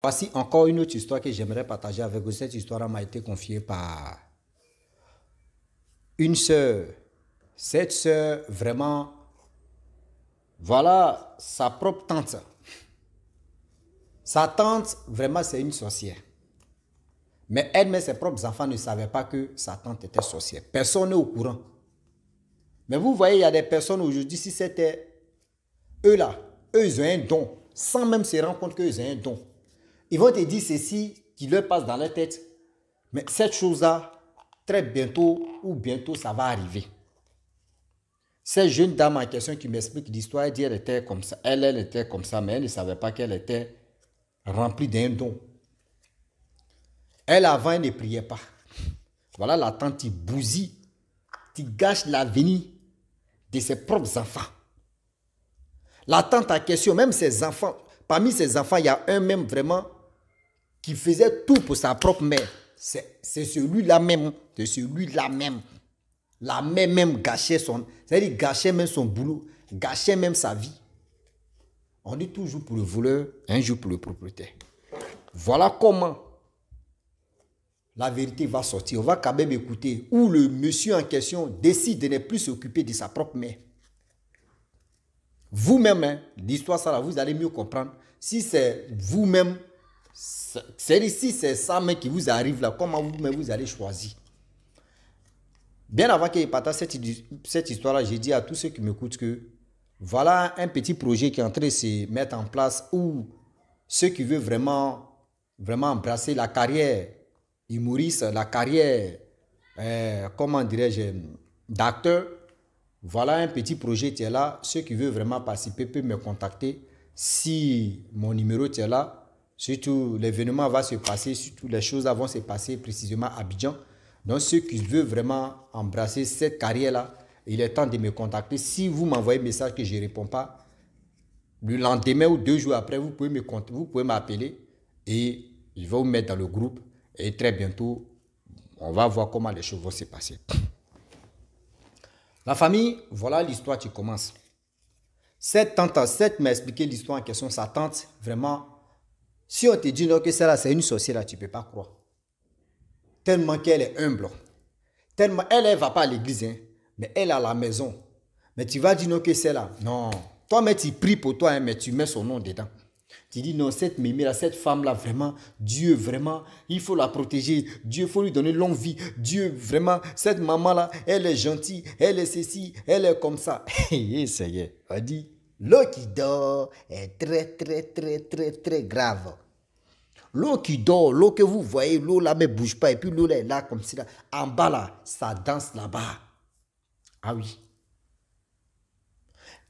Voici encore une autre histoire que j'aimerais partager avec vous. Cette histoire m'a été confiée par une sœur. Cette sœur, vraiment, voilà sa propre tante. Sa tante, vraiment, c'est une sorcière. Mais elle-même, ses propres enfants ne savaient pas que sa tante était sorcière. Personne n'est au courant. Mais vous voyez, il y a des personnes aujourd'hui, si c'était eux là, eux, ils ont un don, sans même se rendre compte qu'ils ont un don. Ils vont te dire ceci qui leur passe dans la tête. Mais cette chose-là, très bientôt ou bientôt, ça va arriver. Cette jeune dame en question qui m'explique l'histoire, elle dit qu'elle était comme ça. Elle était comme ça, mais elle ne savait pas qu'elle était remplie d'un don. Elle, avant, elle ne priait pas. Voilà la tante qui bousille, qui gâche l'avenir de ses propres enfants. La tante en question, même ses enfants, parmi ses enfants, il y a un même vraiment qui faisait tout pour sa propre mère. C'est celui-là même, c'est celui-là même. La mère même gâchait son, c'est-à-dire gâchait même son boulot, gâchait même sa vie. On dit toujours pour le voleur, un jour pour le propriétaire. Voilà comment la vérité va sortir. On va quand même écouter où le monsieur en question décide de ne plus s'occuper de sa propre mère. Vous-même, hein, l'histoire ça là, vous allez mieux comprendre. Si c'est vous-même, c'est ici, c'est ça même qui vous arrive là, comment vous-même vous allez choisir. Bien avant qu'il partage cette histoire-là, j'ai dit à tous ceux qui m'écoutent que voilà un petit projet qui est en train de se mettre en place où ceux qui veulent vraiment embrasser la carrière humoriste, la carrière, comment dirais-je, d'acteur, voilà un petit projet qui est là. Ceux qui veulent vraiment participer peuvent me contacter. Si mon numéro est là, surtout l'événement va se passer, surtout les choses vont se passer précisément à Abidjan. Donc ceux qui veulent vraiment embrasser cette carrière-là, il est temps de me contacter. Si vous m'envoyez un message que je ne réponds pas, le lendemain ou 2 jours après, vous pouvez m'appeler et je vais vous mettre dans le groupe. Et très bientôt, on va voir comment les choses vont se passer. La famille, voilà l'histoire qui commence. Cette tante m'a expliqué l'histoire en question. Sa tante, vraiment, si on te dit non, que celle-là, c'est une sorcière, tu ne peux pas croire. Tellement qu'elle est humble. Tellement, elle ne va pas à l'église, hein, mais elle est à la maison. Mais tu vas dire non, que celle-là. Non. Toi-même, tu pries pour toi, hein, mais tu mets son nom dedans. Tu dis non, cette mémé-là, cette femme-là, vraiment, Dieu, vraiment, il faut la protéger. Dieu, il faut lui donner longue vie. Dieu, vraiment, cette maman-là, elle est gentille, elle est ceci, elle est comme ça. Et ça y est, on dit, l'eau qui dort est très grave. L'eau qui dort, l'eau que vous voyez, l'eau là ne bouge pas, et puis l'eau là est là comme ça. En bas là, ça danse là-bas. Ah oui.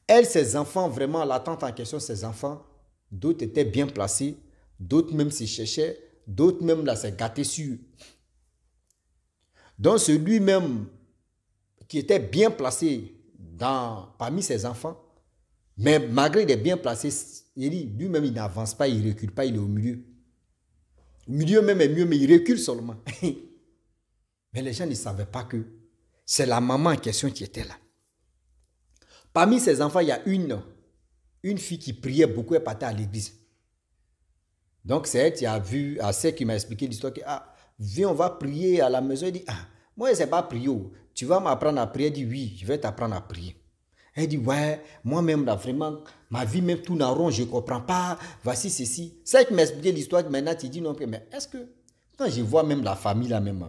Elle, ses enfants, vraiment, la tante en question, ses enfants, d'autres étaient bien placés, d'autres même se cherchaient, d'autres même là s'est gâté sur. Donc celui-même qui était bien placé parmi ses enfants, mais malgré il est bien placé, lui-même il n'avance pas, il ne recule pas, il est au milieu. Au milieu même est mieux, mais il recule seulement. Mais les gens ne savaient pas que c'est la maman en question qui était là. Parmi ses enfants, il y a une fille qui priait beaucoup, elle partait à l'église. Donc c'est elle qui a vu, celle qui m'a expliqué l'histoire, que viens, on va prier à la maison. Elle dit, moi je ne sais pas prier, tu vas m'apprendre à prier. Elle dit, oui, je vais t'apprendre à prier. Elle dit, ouais, moi-même, là, vraiment, ma vie même tourne en rond, je ne comprends pas, voici ceci. Celle qui m'a expliqué l'histoire, maintenant tu dis non, mais est-ce que, quand je vois même la famille là même,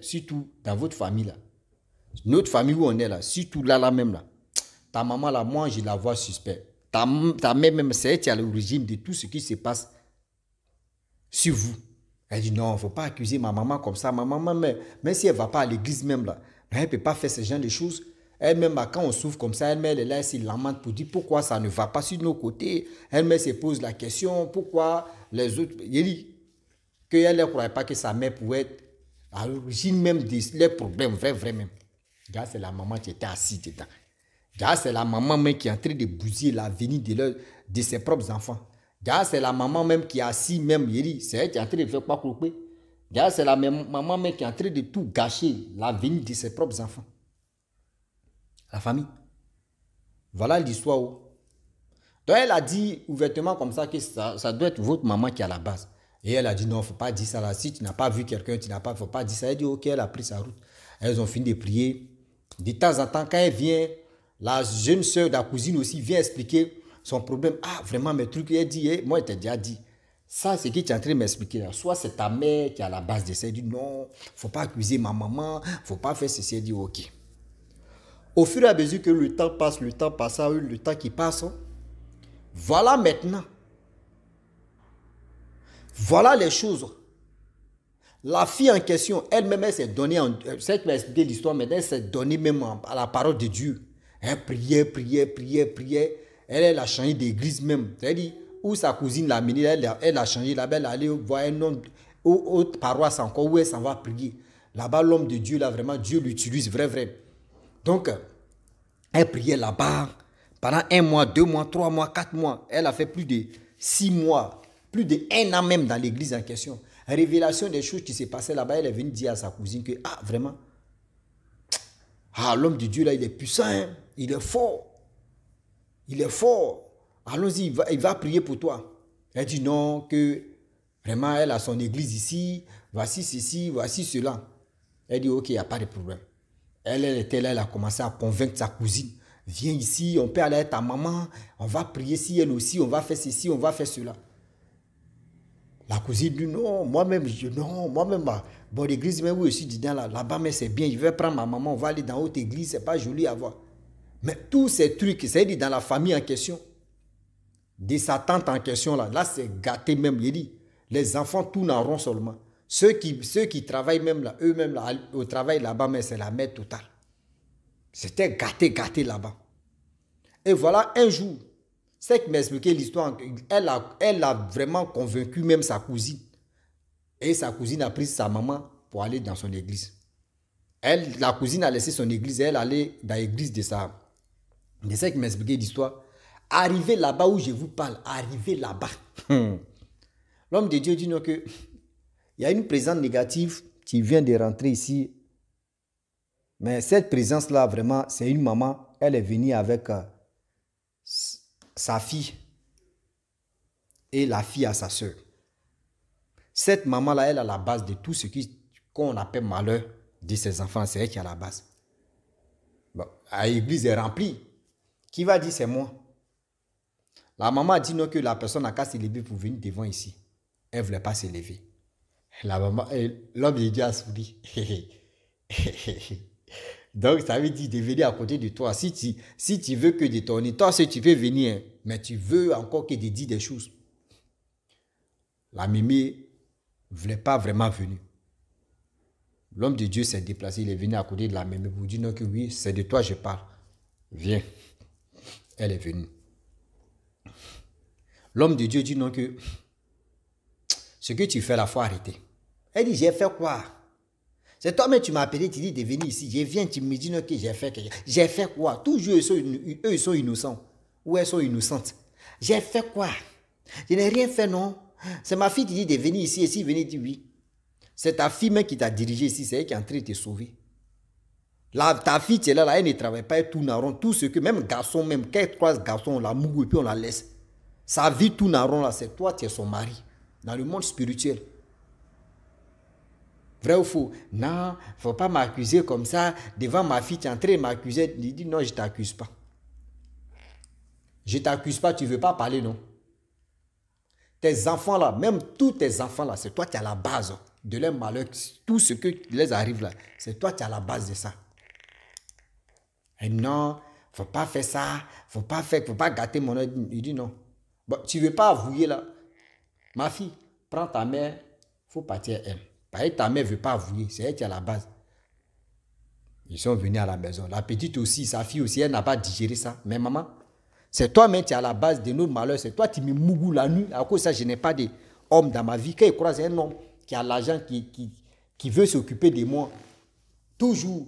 surtout dans votre famille là, notre famille où on est là, surtout là même là, ta maman là, moi je la vois suspect. Ta mère même, c'est elle qui est à l'origine de tout ce qui se passe sur vous. Elle dit non, il ne faut pas accuser ma maman comme ça. Ma maman, même si elle ne va pas à l'église même là, elle ne peut pas faire ce genre de choses. Elle-même, quand on souffre comme ça, elle est là, elle se lamente pour dire pourquoi ça ne va pas sur nos côtés. Elle-même se pose la question, pourquoi les autres... Il dit qu'elle ne croyait pas que sa mère pouvait être à l'origine même des problèmes, vrai même. Regarde, c'est la maman qui était assise dedans. Regarde, c'est la maman même qui est en train de bousiller l'avenir de ses propres enfants. Regarde, c'est la maman même qui est assise même, c'est elle qui est en train de faire quoi couper. Regarde, c'est la maman même qui est en train de tout gâcher l'avenir de ses propres enfants. La famille. Voilà l'histoire. Donc elle a dit ouvertement comme ça que ça doit être votre maman qui est à la base. Et elle a dit non, il ne faut pas dire ça là. Si tu n'as pas vu quelqu'un, il ne faut pas dire ça. Elle dit ok, elle a pris sa route. Elles ont fini de prier. De temps en temps, quand elle vient, la jeune soeur de la cousine aussi vient expliquer son problème. Ah, vraiment, mes trucs. Elle dit, moi, je t'ai déjà dit. Ça, c'est ce que tu es en train de m'expliquer là. Soit c'est ta mère qui est à la base de ça. Elle dit non, il ne faut pas accuser ma maman. Il ne faut pas faire ceci. Elle dit ok. Au fur et à mesure que le temps passe, le temps qui passe, voilà maintenant. Voilà les choses. La fille en question, elle-même, elle s'est donnée, c'est qui m'a expliqué l'histoire, mais elle s'est donnée même à la parole de Dieu. Elle priait. Elle a changé d'église même. C'est-à-dire, où sa cousine l'a amenée, elle a changé là-bas, elle est allée voir un homme, autre paroisse encore, où elle s'en va prier. Là-bas, l'homme de Dieu, là, vraiment, Dieu l'utilise, vrai. Donc, elle priait là-bas pendant 1 mois, 2 mois, 3 mois, 4 mois. Elle a fait plus de 6 mois, plus de 1 an même dans l'église en question. Révélation des choses qui s'est passées là-bas, elle est venue dire à sa cousine que, ah, vraiment, ah, l'homme de Dieu là, il est puissant, hein? Il est fort. Allons-y, il va prier pour toi. Elle dit non, que vraiment, elle a son église ici, voici ceci, voici cela. Elle dit ok, il n'y a pas de problème. Elle était là, elle a commencé à convaincre sa cousine. Viens ici, on peut aller à ta maman, on va prier si elle aussi, on va faire ceci, on va faire cela. La cousine dit non, moi-même, bon, l'église, mais oui, je suis dedans là-bas, mais c'est bien, je vais prendre ma maman, on va aller dans haute église, c'est pas joli à voir. Mais tous ces trucs, c'est-à-dire dans la famille en question, de sa tante en question là c'est gâté même, il dit, les enfants tournent en rond seulement. Ceux qui travaillent même là, eux-mêmes là, au travail là-bas, mais c'est la merde totale. C'était gâté là-bas. Et voilà, un jour, c'est qui m'a expliqué l'histoire, elle a vraiment convaincu même sa cousine. Et sa cousine a pris sa maman pour aller dans son église. La cousine a laissé son église et elle allait dans l'église de celle qui m'a expliqué l'histoire. Arrivé là-bas où je vous parle, arrivé là-bas. L'homme de Dieu dit non que il y a une présence négative qui vient de rentrer ici. Mais cette présence-là, vraiment, c'est une maman. Elle est venue avec sa fille et la fille à sa soeur. Cette maman-là, elle a la base de tout ce qu'on appelle malheur de ses enfants. C'est elle qui a la base. Bon, l'église est remplie. Qui va dire c'est moi? La maman a dit non que la personne n'a qu'à se lever pour venir devant ici. Elle ne voulait pas se lever. L'homme de Dieu a souri. Donc, ça veut dire de venir à côté de toi. Si tu veux que de ton toi, si tu veux venir, mais tu veux encore que de dire des choses. La mémé ne voulait pas vraiment venir. L'homme de Dieu s'est déplacé, il est venu à côté de la mémé pour dire non que oui, c'est de toi que je parle. Viens. Elle est venue. L'homme de Dieu dit non que ce que tu fais là, il faut arrêter. Elle dit, j'ai fait quoi? C'est toi-même tu m'as appelé, tu dis de venir ici. Je viens, tu me dis non que j'ai fait quelque chose. J'ai fait quoi? Toujours eux, ils sont innocents. Ou elles sont innocentes. J'ai fait quoi? Je n'ai rien fait, non. C'est ma fille qui dit de venir ici, et si venir dit oui. C'est ta fille même qui t'a dirigé ici, c'est elle qui est en train de te sauver. Là, ta fille, tu es là, elle ne travaille pas, elle tourne en rond. Tout ce que, même garçon, même, quand elle croise garçon, on la moue et puis on la laisse. Sa vie tourne en rond là, c'est toi, tu es son mari. Dans le monde spirituel. Vrai ou faux? Non, il ne faut pas m'accuser comme ça. Devant ma fille, tu es en train de m'accuser. Il dit non, je ne t'accuse pas. Je ne t'accuse pas, tu ne veux pas parler, non? Tes enfants là, même tous tes enfants là, c'est toi qui as la base de leur malheur. Tout ce qui les arrive là, c'est toi qui as la base de ça. Et non, il ne faut pas faire ça. Il ne faut pas gâter mon œil. Il dit non. Bon, tu ne veux pas avouer là. Ma fille, prends ta mère, il faut partir à elle. Parce que ta mère ne veut pas avouer, c'est elle qui est à la base. Ils sont venus à la maison. La petite aussi, sa fille aussi, elle n'a pas digéré ça. Mais maman, c'est toi-même qui es à la base de nos malheurs. C'est toi qui me mougou la nuit. À cause de ça, je n'ai pas d'homme dans ma vie. Quand je croise un homme qui a l'argent, qui veut s'occuper de moi, toujours,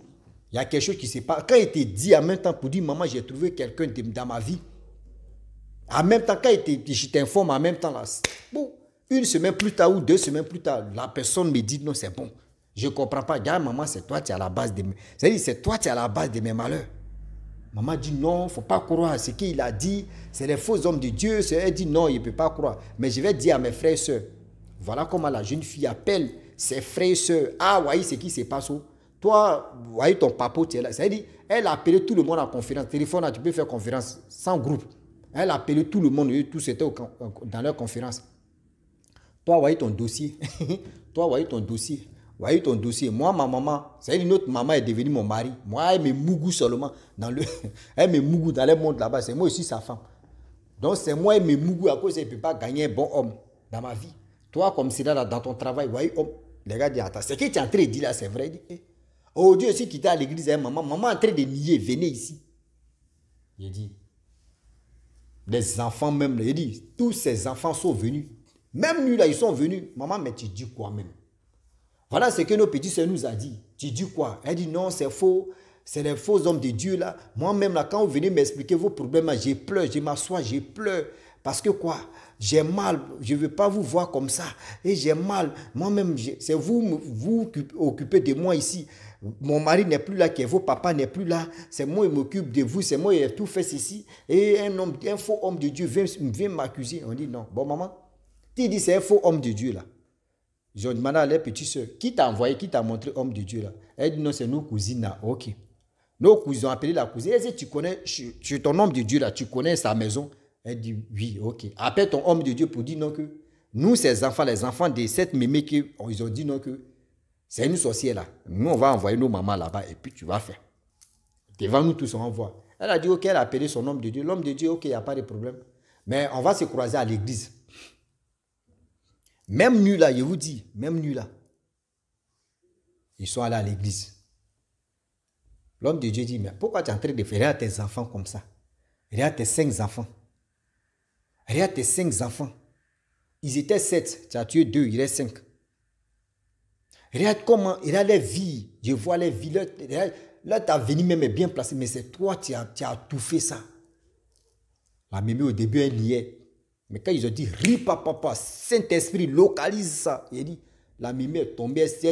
il y a quelque chose qui se passe. Quand il te dit en même temps pour dire, maman, j'ai trouvé quelqu'un dans ma vie. En même temps, quand je t'informe en même temps, là, bon, une semaine plus tard ou 2 semaines plus tard, la personne me dit non, c'est bon. Je ne comprends pas. Regarde, maman, c'est toi qui es à la base de mes... C'est-à-dire, c'est toi qui es à la base de mes malheurs. Maman dit non, il ne faut pas croire à ce qu'il a dit. C'est les faux hommes de Dieu. Elle dit non, il ne peut pas croire. Mais je vais dire à mes frères et sœurs, voilà comment la jeune fille appelle ses frères et sœurs. Ah, voyez ce qui se passe. Toi, voyez ton papa, tu es là. C'est-à-dire, elle a appelé tout le monde en conférence. Téléphone, là, tu peux faire conférence sans groupe. Elle a appelé tout le monde. Tous étaient dans leur conférence. Toi, voyez ton dossier. Toi, voyez ton dossier. Voyez ton dossier. Moi, ma maman, c'est-à-dire notre maman est devenue mon mari. Moi, elle me mougou seulement. Elle me mougou dans le monde là-bas. C'est moi aussi sa femme. Donc, c'est moi, elle me mougou à cause qu'elle ne peut pas gagner un bon homme dans ma vie. Toi, comme c'est là, dans ton travail, voyez, homme. Les gars disent, attends, ce que tu es en train de dire là, c'est vrai. Oh Dieu, si tu étais à l'église, hein, maman est en train de nier, venez ici. Il dit, les enfants même, il dit, tous ces enfants sont venus. Même lui là, ils sont venus. Maman, mais tu dis quoi même? Voilà ce que nos petits soeurs nous a dit. Tu dis quoi? Elle dit non, c'est faux. C'est les faux hommes de Dieu là. Moi-même là, quand vous venez m'expliquer vos problèmes, je pleure, je m'assois, je pleure. Parce que quoi? J'ai mal. Je ne veux pas vous voir comme ça. Et j'ai mal. Moi-même, c'est vous occupez de moi ici. Mon mari n'est plus là, vos papas n'est plus là. C'est moi qui m'occupe de vous. C'est moi qui ai tout fait ceci. Et un faux homme de Dieu vient m'accuser. On dit non. Bon, maman, tu dis c'est un faux homme de Dieu là. J'ai demandé à les petites soeurs, qui t'a envoyé, qui t'a montré homme de Dieu là? Elle dit non, c'est nos cousines là. Ok. Nos cousins ont appelé la cousine. Elle dit, tu connais, tu ton homme de Dieu là, tu connais sa maison? Elle dit oui, ok. Appelle ton homme de Dieu pour dire non que nous, ces enfants, les enfants de cette mémé, ils ont dit non que c'est une sorcière là. Nous, on va envoyer nos mamans là-bas et puis tu vas faire. Devant nous tous, on envoie. Elle a dit ok, elle a appelé son homme de Dieu. L'homme de Dieu, ok, il n'y a pas de problème. Mais on va se croiser à l'église. Même nuit là, je vous dis, même nuit là, ils sont allés à l'église. L'homme de Dieu dit, mais pourquoi tu es en train de faire à tes enfants comme ça? Regarde tes 5 enfants. Regarde tes 5 enfants. Ils étaient 7, tu as tué 2, il reste 5. Regarde comment, regarde les vies, je vois les vies. Là, ta venue même est bien placée, mais c'est toi qui as tout fait ça. La mémé au début, elle niait. Mais quand ils ont dit, ripa papa, Saint-Esprit, localise ça. Il dit, la mémé est tombée, elle se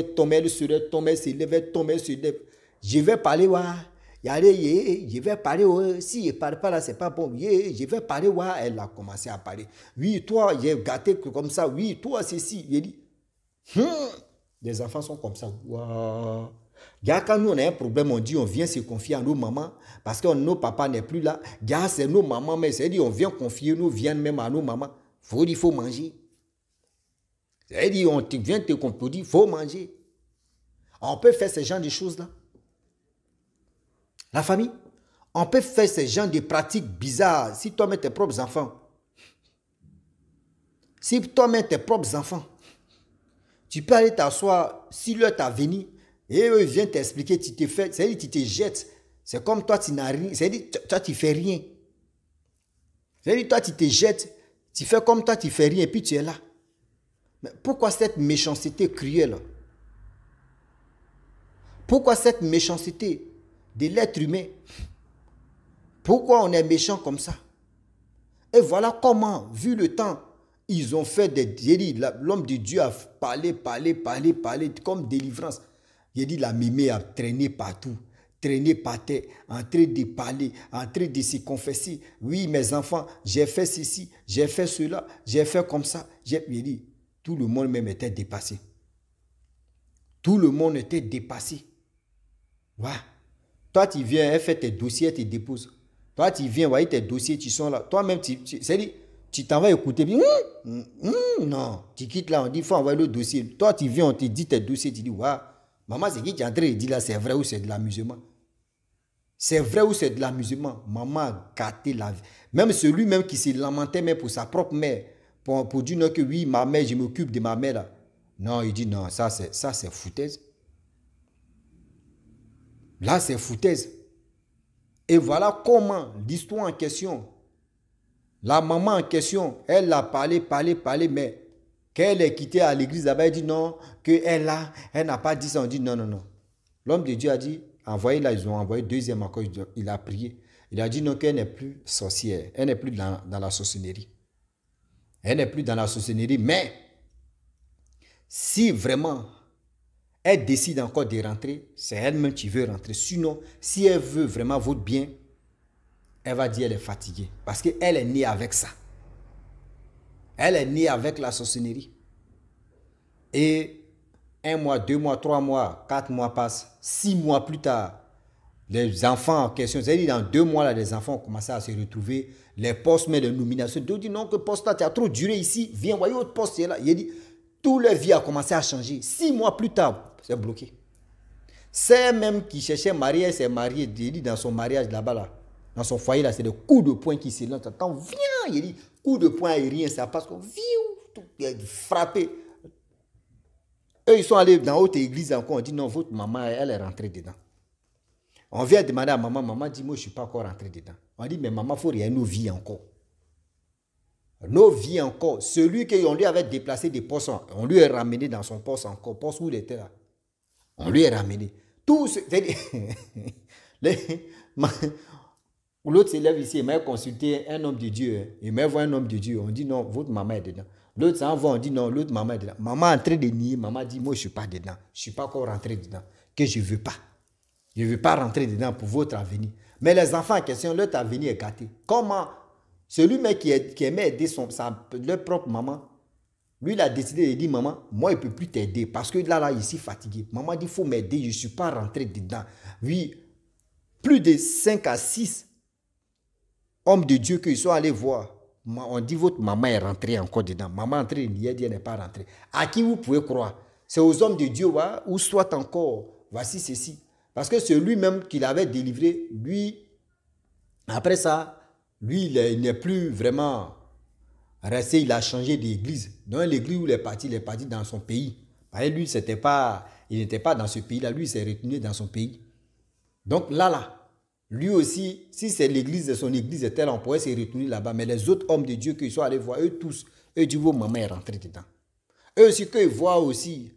lève, elle se lève. Je vais parler, je vais parler, si je ne parle pas là, c'est pas bon. Je vais parler, elle a commencé à parler. Oui, toi, j'ai gâté comme ça. Oui, toi, c'est si. Il dit, les enfants sont comme ça. Wow. Quand nous on a un problème, on dit on vient se confier à nos mamans parce que nos papas n'est plus là. C'est nos mamans, mais c'est-à-dire on vient confier nous, viennent même à nos mamans. Il faut manger. C'est-à-dire on vient te confier, il faut manger. On peut faire ce genre de choses-là. La famille, on peut faire ce genre de pratiques bizarres si toi-même tes propres enfants. Si toi-même tes propres enfants, tu peux aller t'asseoir, si l'heure t'a venu, et eux viennent t'expliquer, tu te fais, c'est-à-dire tu te jettes. C'est comme toi, tu n'as rien, c'est-à-dire toi, tu ne fais rien. C'est-à-dire toi, tu te jettes, tu fais comme toi, tu ne fais rien, et puis tu es là. Mais pourquoi cette méchanceté cruelle? Pourquoi cette méchanceté de l'être humain? Pourquoi on est méchant comme ça? Et voilà comment, vu le temps, ils ont fait des délits. L'homme de Dieu a parlé, comme délivrance. Il dit la mémé a traîné partout, traîné par terre, en train de parler, en train de se confesser. Oui, mes enfants, j'ai fait ceci, j'ai fait cela, j'ai fait comme ça. Il dit, tout le monde même était dépassé. Tout le monde était dépassé. Ouais. Toi, tu viens, elle fait tes dossiers, elle te dépose. Toi, tu viens, voyez tes dossiers, tu sont là. Toi-même, c'est-à-dire, tu t'en vas écouter. Non, tu quittes là, on dit, il faut envoyer le dossier. Toi, tu viens, on te dit tes dossiers, tu dis, ouais. Maman, c'est qui tu es en train de dire là, c'est vrai ou c'est de l'amusement? C'est vrai ou c'est de l'amusement? Maman a gâté la vie. Même celui-même qui se lamentait même pour sa propre mère, pour dire non, que oui, ma mère, je m'occupe de ma mère là. Non, il dit non, ça c'est foutaise. Là, c'est foutaise. Et voilà comment l'histoire en question, la maman en question, elle a parlé, mais quand elle est quittée à l'église là-bas, elle dit non, elle n'a pas dit ça. On dit non. L'homme de Dieu a dit, envoyez-la, ils ont envoyé deuxième encore, il a prié. Il a dit non, qu'elle n'est plus sorcière, elle n'est plus dans la sorcellerie. Elle n'est plus dans la sorcellerie, mais si vraiment elle décide encore de rentrer, c'est elle-même qui veut rentrer. Sinon, si elle veut vraiment votre bien, elle va dire qu'elle est fatiguée. Parce qu'elle est née avec ça. Elle est née avec la sorcellerie. Et 1 mois, 2 mois, 3 mois, 4 mois passent. 6 mois plus tard, les enfants en question, c'est-à-dire dans 2 mois, là, les enfants ont commencé à se retrouver. Les postes, mais de nomination. D'autres disent non, que poste là, tu as trop duré ici. Viens, voyez autre poste là. Il a dit, toute leur vie a commencé à changer. 6 mois plus tard, c'est bloqué. C'est même qui cherchait marié, s'est marié. Il dit dans son mariage là-bas, là, dans son foyer, là, c'est des coups de poing qui se lancent. Attends, viens. Il dit, coup de poing aérien, ça passe comme, viens, frappé. Eux, ils sont allés dans l'autre église encore. On dit non, votre maman, elle est rentrée dedans. On vient demander à maman. Maman dit, moi, je ne suis pas encore rentré dedans. On dit, mais maman, il faut rien, nos vies encore. Nos vies encore. Celui qu'on lui avait déplacé des postes, on lui est ramené dans son poste encore. Poste où il était là. On lui est ramené. Tout ce. L'autre s'élève ici, il m'a consulté un homme de Dieu. Il m'a vu un homme de Dieu. On dit non, votre maman est dedans. L'autre s'en va, on dit non, l'autre maman est dedans. Maman est en train de nier. Maman dit, moi, je ne suis pas dedans. Je ne suis pas encore rentré dedans. Que je ne veux pas. Je ne veux pas rentrer dedans pour votre avenir. Mais les enfants en question, leur avenir est gâté. Comment celui qui aimait aider leur propre maman, lui, il a décidé de dire, maman, moi, il ne peut plus t'aider parce que là, il est fatigué. Maman dit, il faut m'aider, je ne suis pas rentré dedans. Oui, plus de 5 à 6 hommes de Dieu qu'ils sont allés voir. On dit, votre maman est rentrée encore dedans. Maman est entrée, elle n'est pas rentrée. À qui vous pouvez croire? C'est aux hommes de Dieu, ou soit encore, voici ceci. Parce que c'est lui-même qui l'avait délivré. Lui, après ça, lui, il n'est plus vraiment resté. Il a changé d'église. Donc l'église où il est parti dans son pays. Parce que lui, il n'était pas dans ce pays-là. Lui, il s'est retenu dans son pays. Donc là, lui aussi, si c'est l'église de son église est telle, on pourrait se retourner là-bas. Mais les autres hommes de Dieu qui sont allés voir, eux tous, eux disent, vos mamans est rentrée dedans. Eux aussi, qu'ils voient aussi,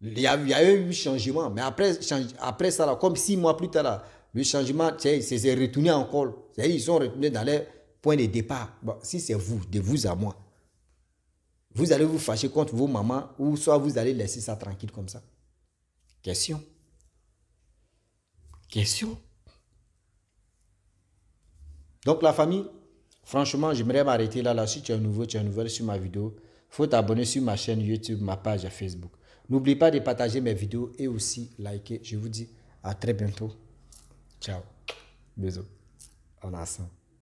il y a eu un changement. Mais après ça, là, comme 6 mois plus tard, là, le changement, c'est retourné encore. Ils sont retournés dans leur point de départ. Bon, si c'est vous, de vous à moi, vous allez vous fâcher contre vos mamans ou soit vous allez laisser ça tranquille comme ça. Question. Donc la famille, franchement, j'aimerais m'arrêter là. Si tu es nouveau, tu es nouvelle sur ma vidéo, il faut t'abonner sur ma chaîne YouTube, ma page Facebook. N'oublie pas de partager mes vidéos et aussi liker. Je vous dis à très bientôt. Ciao. Bisous. En ensemble.